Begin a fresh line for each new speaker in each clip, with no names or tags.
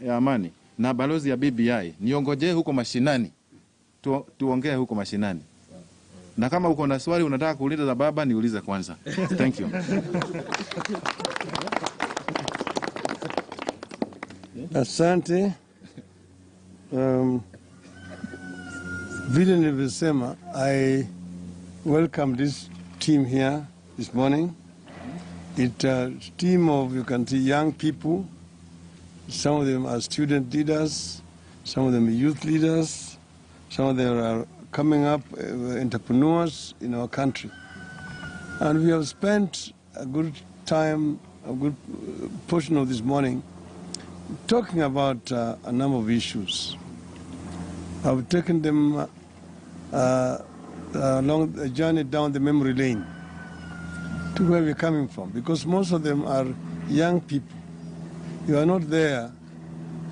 ya amani na balozi ya BBI, niongojee huko mashinani, tuongee huko mashinani. Na kama uko na swali unataka kuuliza za baba, niulize kwanza. Thank you.
Asante. Vile nilivyosema, I welcome this team here this morning. It's a team of, you can see, young people. Some of them are student leaders, some of them are youth leaders, some of them are coming up entrepreneurs in our country. And we have spent a good time, a good portion of this morning talking about a number of issues. I've taken them along a journey down the memory lane to where we're coming from, because most of them are young people. You are not there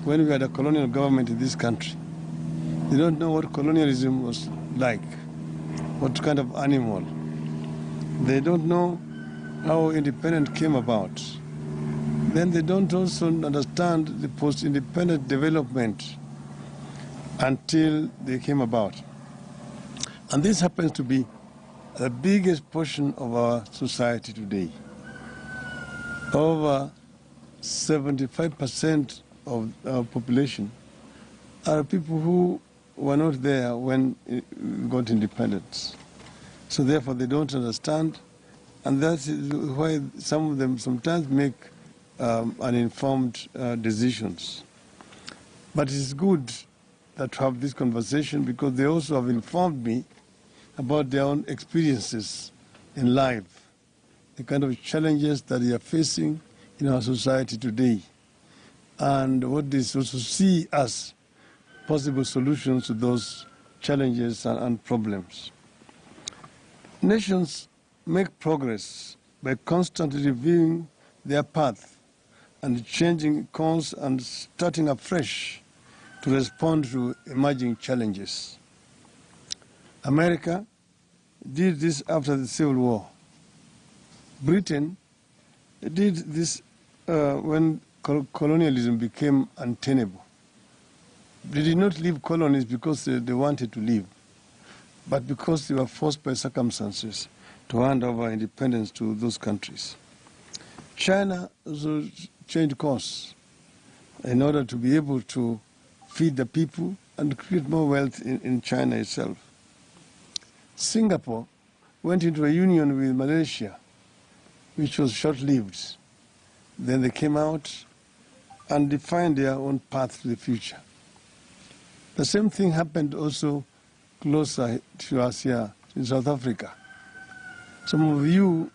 when we had a colonial government in this country. They don't know what colonialism was like, what kind of animal. They don't know how independence came about. Then they don't also understand the post-independent development until they came about. And this happens to be the biggest portion of our society today. Over 75% of our population are people who were not there when we got independence. So therefore they don't understand, and that's why some of them sometimes make uninformed decisions. But it's good that to have this conversation, because they also have informed me about their own experiences in life, the kind of challenges that they are facing in our society today, and what they also see as possible solutions to those challenges and problems. Nations make progress by constantly reviewing their path and changing course and starting afresh to respond to emerging challenges. America did this after the Civil War. Britain did this when colonialism became untenable. They did not leave colonies because they wanted to leave, but because they were forced by circumstances to hand over independence to those countries. China also changed course in order to be able to feed the people and create more wealth in China itself. Singapore went into a union with Malaysia, which was short-lived. Then they came out and defined their own path to the future. The same thing happened also closer to us here in South Africa. Some of you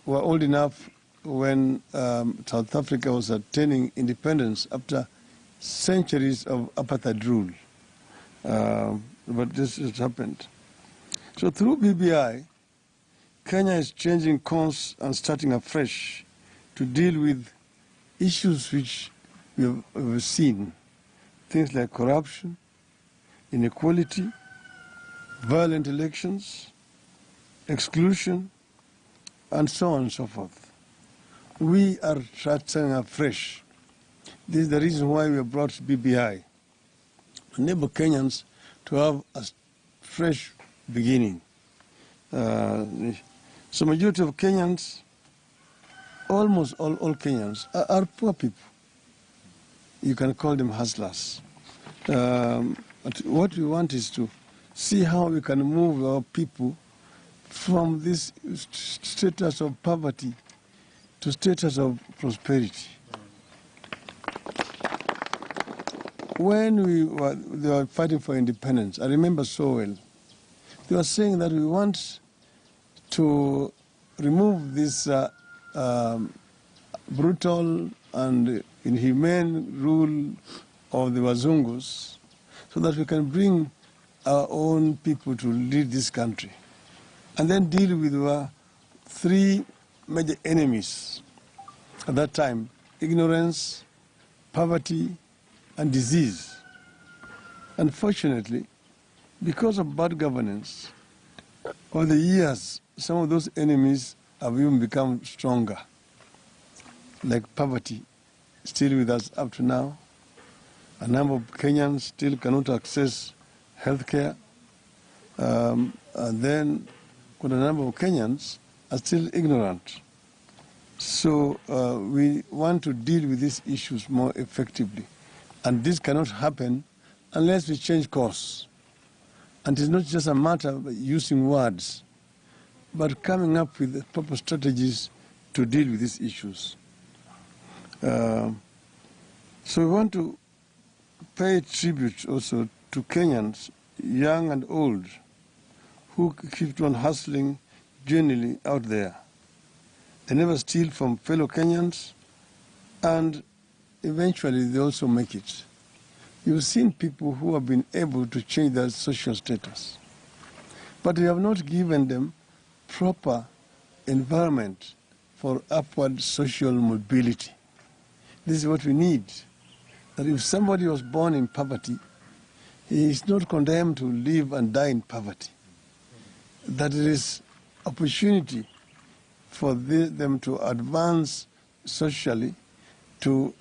were old enough when South Africa was attaining independence after centuries of apartheid rule. But this has happened. So through BBI, Kenya is changing course and starting afresh to deal with issues which we've seen. Things like corruption, inequality, violent elections, exclusion, and so on and so forth. We are starting afresh. This is the reason why we brought BBI, to enable Kenyans to have a fresh beginning. So majority of Kenyans, almost all Kenyans, are poor people. You can call them hustlers. But what we want is to see how we can move our people from this status of poverty to status of prosperity. When they were fighting for independence, I remember so well, they were saying that we want to remove this brutal and inhumane rule of the Wazungus so that we can bring our own people to lead this country and then deal with our three major enemies at that time: ignorance, poverty, and disease. Unfortunately, because of bad governance, over the years, some of those enemies have even become stronger, like poverty still with us up to now. A number of Kenyans still cannot access health care. And then quite a number of Kenyans are still ignorant. So we want to deal with these issues more effectively. And this cannot happen unless we change course. And it's not just a matter of using words, but coming up with proper strategies to deal with these issues. So we want to pay tribute also to Kenyans, young and old, who keep on hustling genuinely out there. They never steal from fellow Kenyans, and eventually they also make it. You've seen people who have been able to change their social status, but we have not given them proper environment for upward social mobility. This is what we need. That if somebody was born in poverty, he is not condemned to live and die in poverty. That there is opportunity for them to advance socially to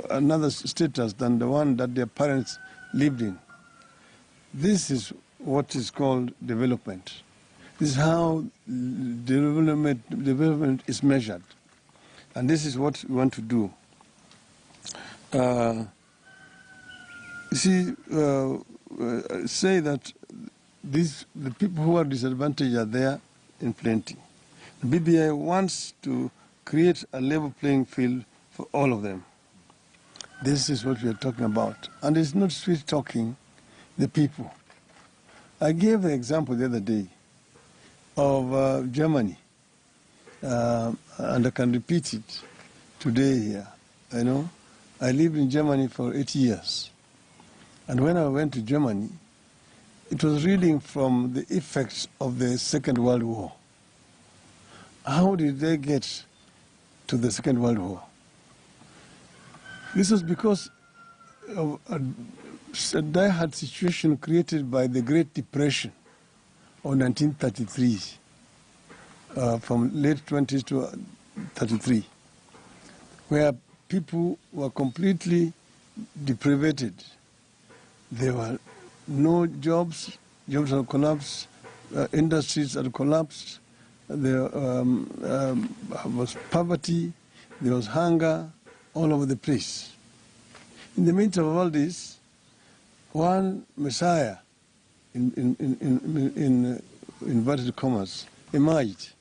another status than the one that their parents lived in. This is what is called development. This is how development is measured. And this is what we want to do. Say that the people who are disadvantaged are there in plenty. The BBI wants to create a level playing field for all of them. This is what we are talking about. And it's not sweet talking, the people. I gave an example the other day of Germany, and I can repeat it today here. You know, I lived in Germany for 8 years. And when I went to Germany, it was reading from the effects of the Second World War. How did they get to the Second World War? This was because of a dire situation created by the Great Depression of 1933, from late 20s to 33, where people were completely deprived. There were no jobs, jobs had collapsed, industries had collapsed, there was poverty, there was hunger all over the place. In the midst of all this, one Messiah, in inverted commas, emerged,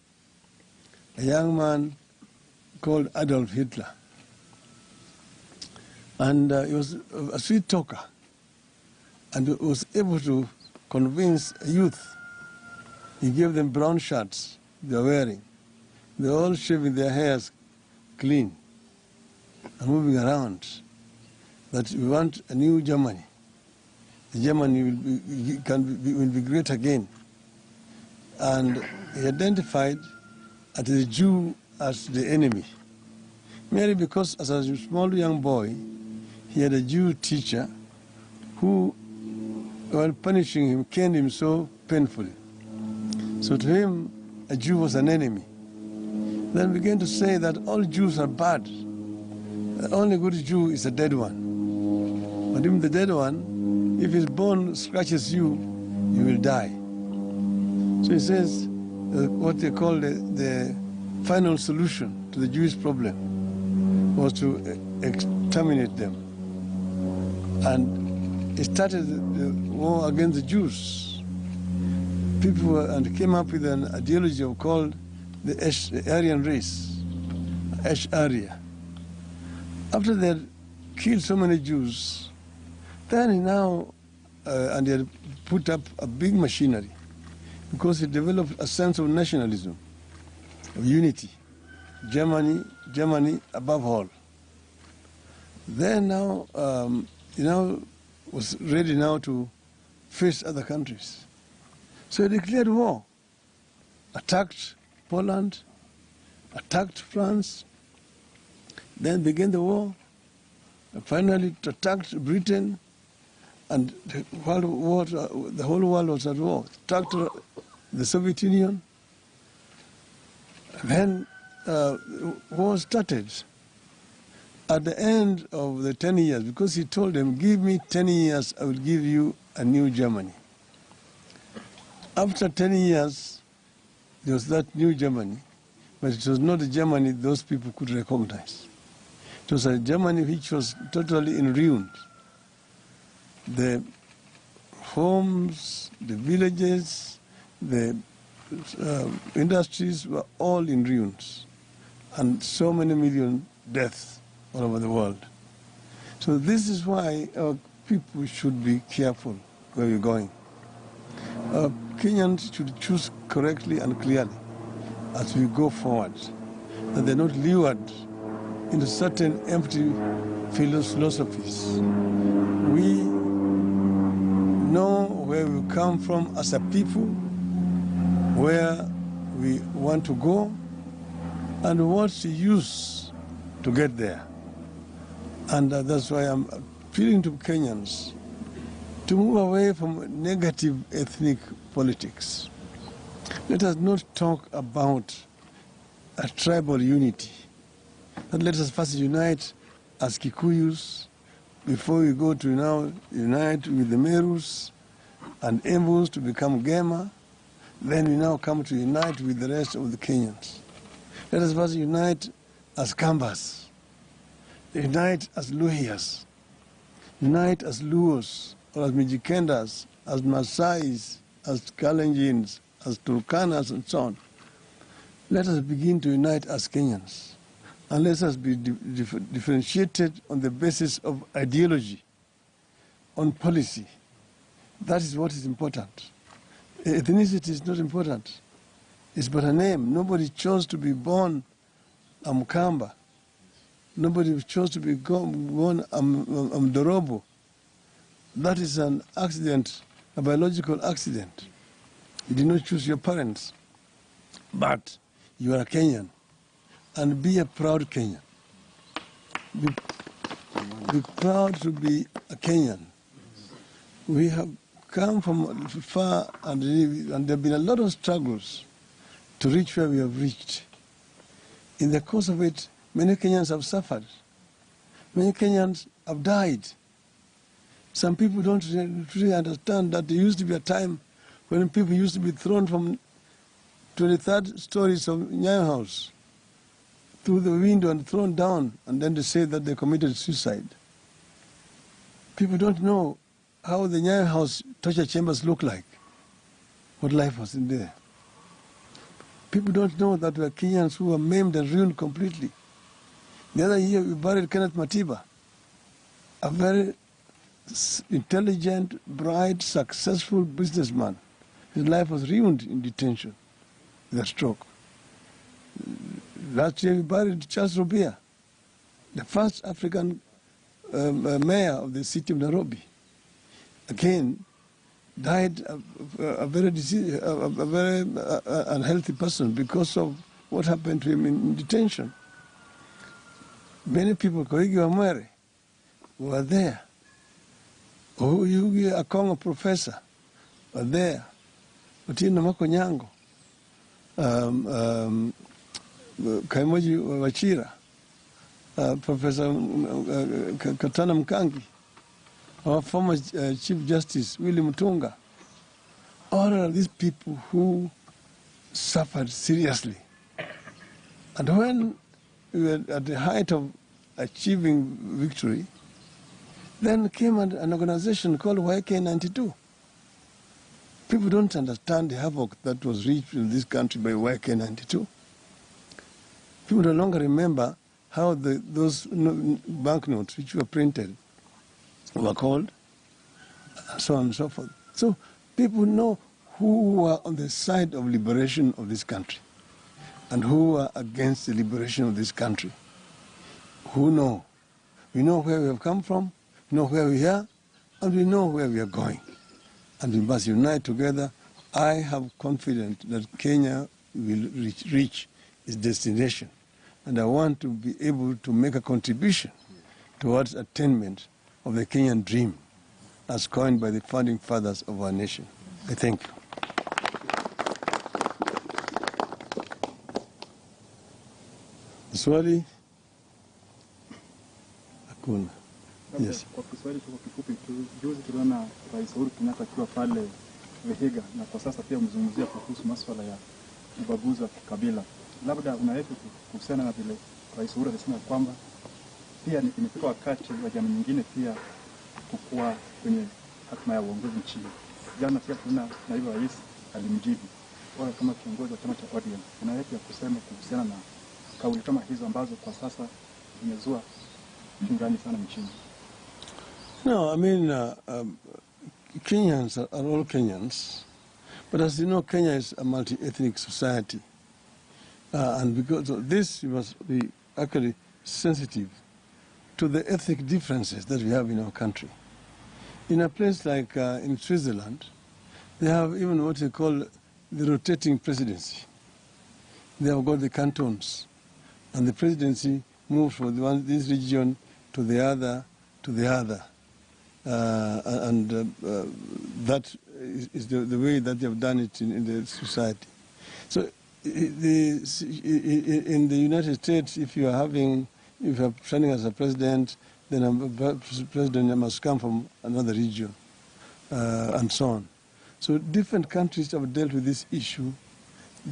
a young man called Adolf Hitler. And he was a sweet talker, and was able to convince youth. He gave them brown shirts they were wearing. They were all shaving their hairs clean and moving around. That we want a new Germany. Germany will be great again. And he identified the Jew as the enemy, merely because as a small young boy, he had a Jew teacher who, while punishing him, caned him so painfully. So to him, a Jew was an enemy. Then began to say that all Jews are bad. The only good Jew is a dead one. But even the dead one, if his bone scratches you, you will die. So he says what they call the final solution to the Jewish problem was to exterminate them. And he started the war against the Jews. People and came up with an ideology called the Aryan race, Arya. After they had killed so many Jews, then he now, and they had put up a big machinery, because he developed a sense of nationalism, of unity. Germany above all. Then now, he now was ready now to face other countries. So he declared war, attacked Poland, attacked France, then began the war, and finally attacked Britain, and the whole world was at war. Attacked the Soviet Union. Then war started. At the end of the 10 years, because he told them, give me 10 years, I will give you a new Germany. After 10 years, there was that new Germany, but it was not the Germany those people could recognize. It was a Germany which was totally in ruins. The homes, the villages, the industries were all in ruins, and so many million deaths all over the world. So this is why our people should be careful where we're going. Kenyans should choose correctly and clearly as we go forward, that they're not lured into certain empty philosophies. We know where we come from as a people, where we want to go, and what's the use to get there. And that's why I'm appealing to Kenyans to move away from negative ethnic politics. Let us not talk about a tribal unity. But let us first unite as Kikuyus before we go to now unite with the Merus and Embus to become Gema. Then we now come to unite with the rest of the Kenyans. Let us first unite as Kambas, unite as Luhias, unite as Luos, or as Mijikendas, as Masais, as Kalenjins, as Turkanas, and so on. Let us begin to unite as Kenyans. And let us be differentiated on the basis of ideology, on policy. That is what is important. Ethnicity is not important. It's but a name. Nobody chose to be born a Mkamba. Nobody chose to be born a Mdorobo. That is an accident, a biological accident. You did not choose your parents. But you are a Kenyan. And be a proud Kenyan. Be proud to be a Kenyan. We have come from far, and there have been a lot of struggles to reach where we have reached. In the course of it, many Kenyans have suffered. Many Kenyans have died. Some people don't really understand that there used to be a time when people used to be thrown from 23rd stories of Nyayo House through the window and thrown down, and then they say that they committed suicide. People don't know how the Nyayo House torture chambers look like, what life was in there. People don't know that there are Kenyans who were maimed and ruined completely. The other year we buried Kenneth Matiba, a very intelligent, bright, successful businessman. His life was ruined in detention with a stroke. Last year we buried Charles Robia, the first African mayor of the city of Nairobi. Again, died a very unhealthy person because of what happened to him in detention. Many people, Koigi Wamwere, were there. Oyugi Akongo professor were there. Otieno Makonyango, Kaimoji Wachira, Professor Katana Mkangi, our former Chief Justice, William Mutunga. All of these people who suffered seriously. And when we were at the height of achieving victory, then came an organization called YK92. People don't understand the havoc that was reached in this country by YK92. People no longer remember how those banknotes which were printed were called, and so on and so forth. So people know who were on the side of liberation of this country and who were against the liberation of this country. Who know? We know where we have come from, we know where we are, and we know where we are going. And we must unite together. I have confidence that Kenya will reach its destination. And I want to be able to make a contribution towards attainment of the Kenyan dream as coined by the founding fathers of our nation. I thank you. Swali. hakuna. Yes.
Kwa Kiswahili kwa kifupi, juzi tuliona Rais Uhuru Kenyatta akiwa pale Vihiga, na kwa sasa pia mzungumzia kuhusu masuala ya ubaguzi wa kikabila. Labda unaweza kuhusiana na vile Rais Uhuru alisema kwamba pia imefika wakati wa jamii nyingine pia kukua kwenye hatima ya uongozi nchini. Jana pia kuna naibu rais alimjibu wala kama kiongozi wa chama cha ODM. Unaweza kusema kuhusiana na kauli kama hizo ambazo kwa sasa zimezua pingani sana nchini?
No, I mean, Kenyans are all Kenyans, but as you know, Kenya is a multi-ethnic society, and because of this, we must be actually sensitive to the ethnic differences that we have in our country. In a place like in Switzerland, they have even what they call the rotating presidency. They have got the cantons, and the presidency moves from this region to the other, that is the way that they have done it in the society. So in the United States, if you are standing as a president, then a president must come from another region, and so on. So different countries have dealt with this issue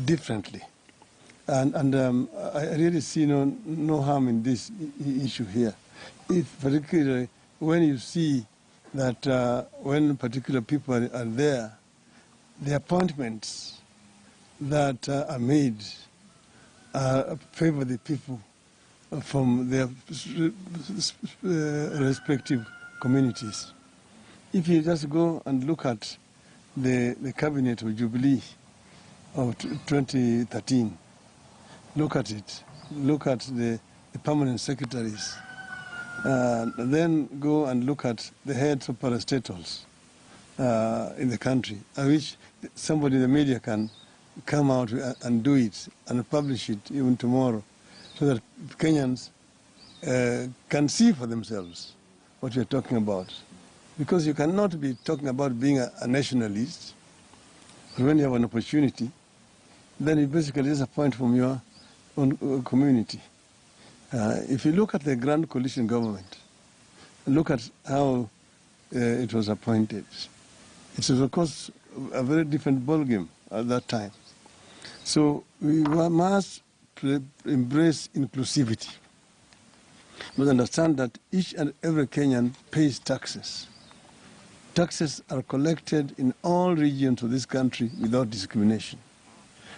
differently. And I really see no harm in this issue here. If particularly when you see that when particular people are there, the appointments that are made favor the people from their respective communities. If you just go and look at the cabinet of Jubilee of 2013, look at it, look at the permanent secretaries, then go and look at the heads of parastatals in the country, I wish somebody in the media can come out and do it and publish it even tomorrow, so that Kenyans can see for themselves what we're talking about. Because you cannot be talking about being a nationalist, but when you have an opportunity, then you basically disappoint from your own community. If you look at the Grand Coalition government, look at how it was appointed. It was, of course, a very different ballgame at that time. So we must embrace inclusivity. We must understand that each and every Kenyan pays taxes. Taxes are collected in all regions of this country without discrimination.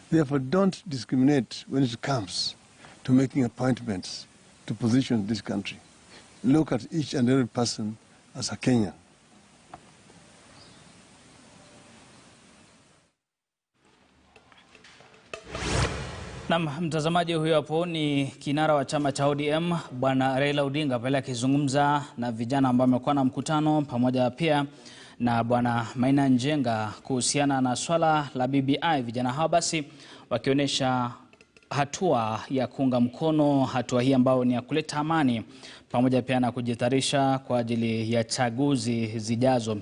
Therefore, don't discriminate when it comes to making appointments to positions in this country. Look at each and every person as a Kenyan.
Na mtazamaji, huyo hapo ni kinara wa chama cha ODM Bwana Raila Odinga pale akizungumza na vijana ambao wamekuwa na mkutano pamoja pia na Bwana Maina Njenga kuhusiana na swala la BBI. Vijana hao basi wakionyesha hatua ya kuunga mkono hatua hii ambayo ni ya kuleta amani pamoja pia na kujitayarisha kwa ajili ya chaguzi zijazo.